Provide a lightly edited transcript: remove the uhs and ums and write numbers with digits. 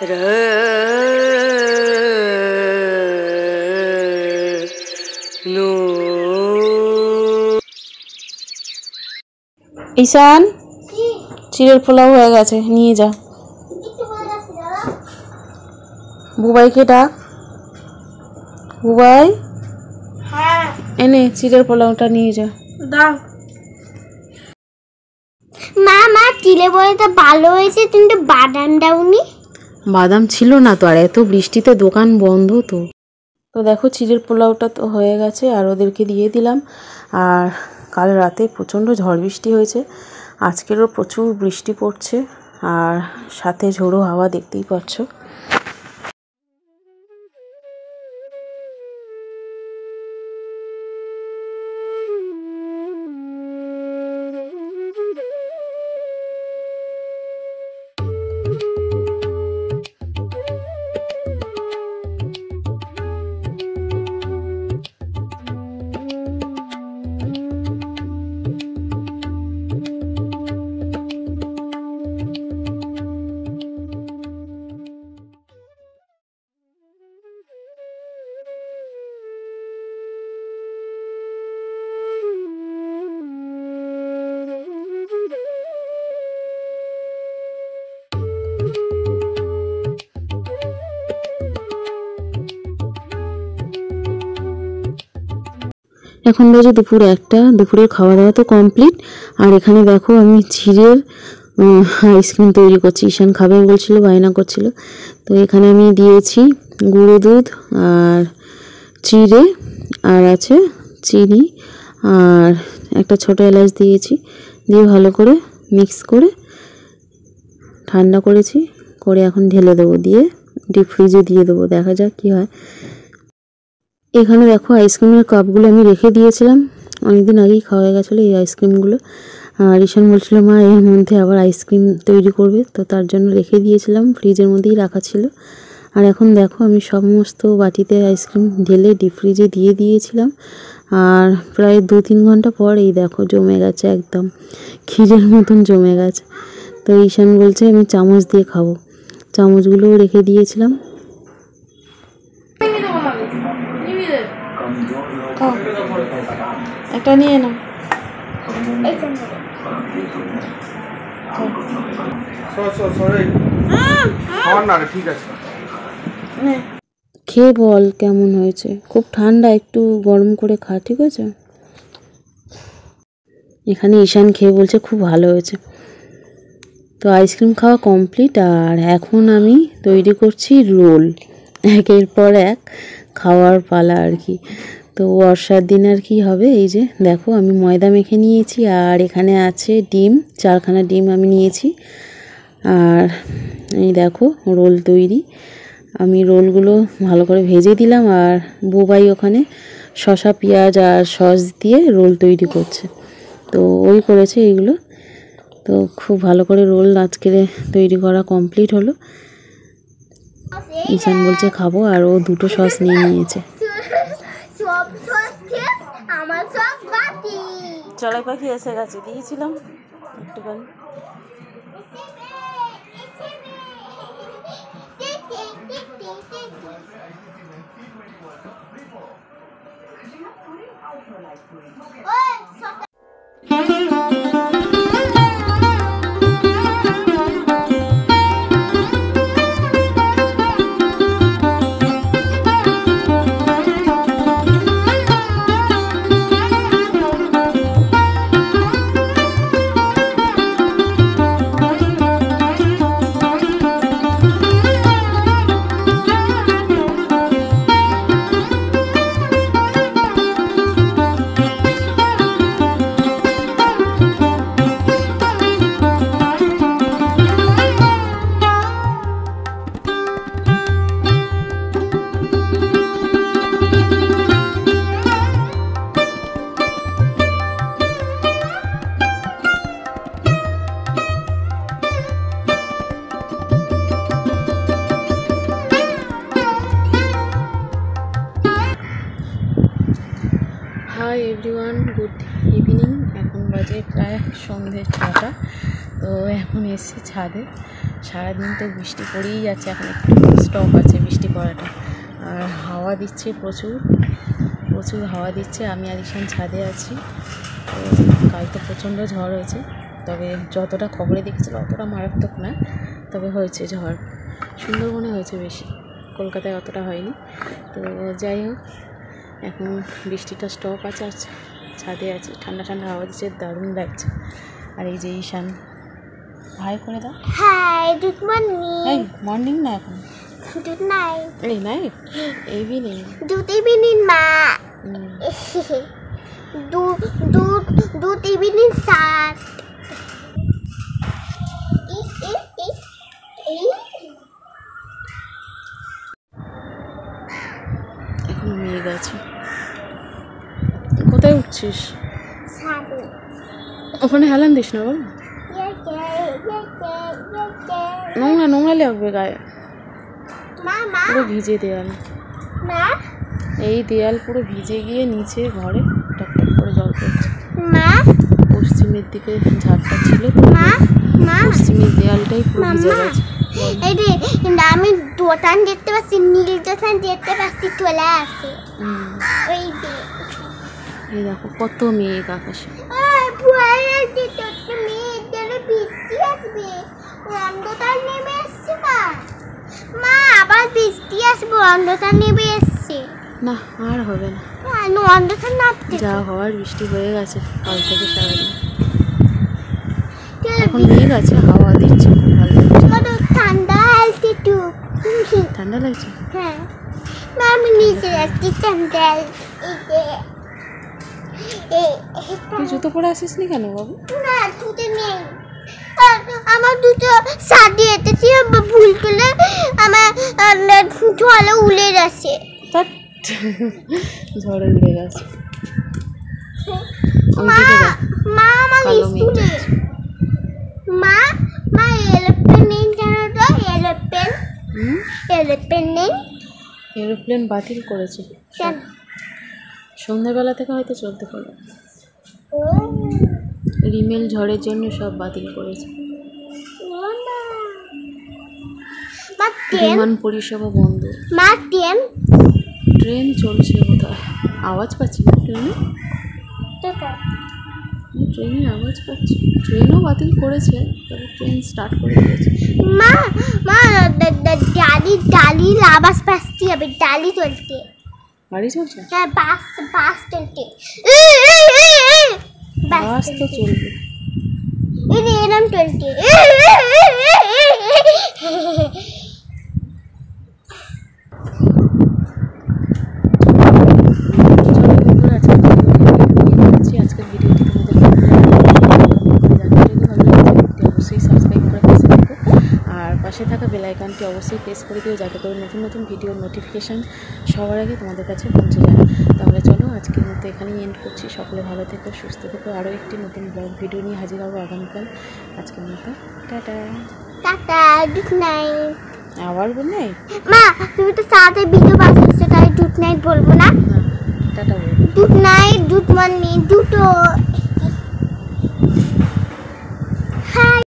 ঈশান চিড়ের পোলাও হয়ে গেছে, নিয়ে যা। বুবাইকে ডাক। বুবাই, এনে চিড়ের পোলাওটা নিয়ে যা। দাও। মা চিড়ে পোলাওটা ভালো হয়েছে, কিন্তু বাদাম দাওনি। বাদাম ছিল না তো, আর এত বৃষ্টিতে দোকান বন্ধ তো। তো দেখো চিড়ের পোলাওটা তো হয়ে গেছে, আর ওদেরকে দিয়ে দিলাম। আর কাল রাতে প্রচণ্ড ঝড় বৃষ্টি হয়েছে, আজকেরও প্রচুর বৃষ্টি পড়ছে, আর সাথে ঝোড়ো হাওয়া, দেখতেই পাচ্ছ। এখন বাজে দুপুর 1টা, দুপুরের খাওয়া দাওয়া তো কমপ্লিট। আর এখানে দেখো আমি চিড়ের আইসক্রিম তৈরি করছি। ঈশান খাবে বলছিল, বায়না করছিল, তো এখানে আমি দিয়েছি গুঁড়ো দুধ আর চিড়ে, আর আছে চিনি, আর একটা ছোটো এলাচ দিয়েছি, দিয়ে ভালো করে মিক্স করে ঠান্ডা করেছি, করে এখন ঢেলে দেবো, দিয়ে ডিপ ফ্রিজে দিয়ে দেবো, দেখা যাক কী হয়। এখানে দেখো আইসক্রিমের কাপগুলো আমি রেখে দিয়েছিলাম, অনেকদিন আগেই খাওয়া হয়ে গেছিলো এই আইসক্রিমগুলো। আর ঈশান বলছিল মা এর মধ্যে আবার আইসক্রিম তৈরি করবে, তো তার জন্য রেখে দিয়েছিলাম, ফ্রিজের মধ্যেই রাখা ছিল। আর এখন দেখো আমি সমস্ত বাটিতে আইসক্রিম ঢেলে ডিপ ফ্রিজে দিয়ে দিয়েছিলাম, আর প্রায় 2-3 ঘন্টা পর এই দেখো জমে গেছে, একদম ক্ষীরের মতন জমে গেছে। তো ঈশান বলছে আমি চামচ দিয়ে খাবো, চামচগুলোও রেখে দিয়েছিলাম। একটা নিয়ে নাও। খেয়ে বল কেমন হয়েছে। খুব ঠান্ডা, একটু গরম করে খা, ঠিক আছে। এখানে ঈশান খেয়ে বলছে খুব ভালো হয়েছে। তো আইসক্রিম খাওয়া কমপ্লিট, আর এখন আমি তৈরি করছি রোল। একের পর এক খাওয়ার পালা আর কি। তো বর্ষার দিন আর কি হবে, এই যে দেখো আমি ময়দা মেখে নিয়েছি, আর এখানে আছে ডিম, 4খানা ডিম আমি নিয়েছি। আর এই দেখো রোল তৈরি। আমি রোলগুলো ভালো করে ভেজে দিলাম, আর বুবাই ওখানে শসা পেঁয়াজ আর সস দিয়ে রোল তৈরি করছে, তো ওই করেছে এইগুলো। তো খুব ভালো করে রোল আজকে তৈরি করা কমপ্লিট হলো। ঈশান বলছে খাবো, আর ও 2টো সস নিয়ে নিয়েছে। চড়াই পাখি এসে গেছে, দিয়েছিলাম একটুখানি। Hi everyone, good evening. এখন বাজে প্রায় সন্ধ্যে 6টা। তো এখন এসেছি ছাদে, সারাদিন তো বৃষ্টি পড়েই যাচ্ছে, এখন একটু স্টপ আছে বৃষ্টি পড়াটা। আর হাওয়া দিচ্ছে প্রচুর প্রচুর হাওয়া দিচ্ছে। আমি আর ঈশান ছাদে আছি। তো কাল তো প্রচণ্ড ঝড় হয়েছে, তবে যতটা খবরে দেখেছিল অতটা মারাত্মক না, তবে হয়েছে ঝড়। সুন্দরবনে হয়েছে বেশি, কলকাতায় অতটা হয়নি। তো যাই হোক, এখন বৃষ্টিটা স্টপ আছে, আর ছাদে আছে, ঠান্ডা ঠান্ডা হাওয়া দিচ্ছে, দারুণ লাগছে। আর এই যে ঈশান হাই করে দাও। Hi, good morning. এই মর্নিং না, এখন গুড নাইট। এই নাইট, ইভিনিং। গুড ইভিনিং মা। Good evening sir. এখন মেঘ আছে। কোথায় উঠছিস? ওখানে হেলান দিস না বাবা, নোংরা নোংরা লাগবে গায়ে। পুরো ভিজে দেয়াল, এই দেয়াল পুরো ভিজে গিয়ে নিচে ঘরে টপটপ করে জল পড়ছে। পশ্চিমের দিকে ঝাড়টা ছিল, পশ্চিমের দেয়ালটাই পুরো ভিজে গেছে। আমি দোকান দেখতে পাচ্ছি, নীল দোকান দেখতে পাচ্ছি, চলে আসে। এই দেখো কত মেঘ আকাশে। বৃষ্টি আসবে, অন্ধকার নেমে এসছে মা, আবার বৃষ্টি আসবে, অন্ধকার নেমে এসছে। না আর হবে না, অন্ধকার নামতে যা হওয়ার বৃষ্টি হয়ে গেছে কাল থেকে সারাদিন। এখন মেঘ আছে, হাওয়া দিচ্ছে, খুব ভালো লাগছে। ঠান্ডা লাগছে, ঠান্ডা লাগছে। হ্যাঁ আমি নিচে যাচ্ছি, ঠান্ডা। তুই জুতো পরে আসিস নি কেন বাবু? না, জুতো নেই আমার, দুটো সাদি এসেছি, ভুল করে আমার ঝড়ে উড়ে গেছে। ঝড়ে উড়ে গেছে। মা আমার স্কুলে মা এরোপ্লেন নেই কেন? তো এরোপ্লেন নেই, এরোপ্লেন বাতিল করেছে সন্ধ্যাবেলা থেকে, হয়তো চলতে পারে। রিমেল ঝড়ের জন্য সব বাতিল করেছে। বিমান পরিষেবা বন্ধ। ট্রেন চলছে কোথায়? আওয়াজ পাচ্ছি না ট্রেনে, ট্রেনের আওয়াজ পাচ্ছি। ট্রেনও বাতিল করেছে, তবে ট্রেন স্টার্ট করে দিয়েছে। ডালির আওয়াজ পাচ্ছি, হবে ডালি চলতে। গাড়ি চলছে? হ্যাঁ, বাস চলতে। বাস তো চলবে, এরম চলতে। আজকের ভিডিওটি তোমাদের অবশ্যই সাবস্ক্রাইব করে পাশে থাকো, আর পাশে থাকা বেল আইকনটি অবশ্যই প্রেস করে দিও, যাতে করে নতুন নতুন ভিডিওর নোটিফিকেশান সবার আগে তোমাদের কাছে পৌঁছে যায়। তাহলে চলো আজকের মতো এখানেই এন্ড করছি। সকলে ভালো থেকো, সুস্থ থেকো। আরও একটি নতুন ব্লগ ভিডিও নিয়ে হাজির হবো আগামীকাল। আজকের মতো টাটা। Good night. আবার গুড নাইট। মা, তুমি তো সাথে ভিডিও বানাচ্ছো, তাই গুড নাইট বলবো না? টাটা বলবো। গুড নাইট, গুড মর্নিং, দুটো।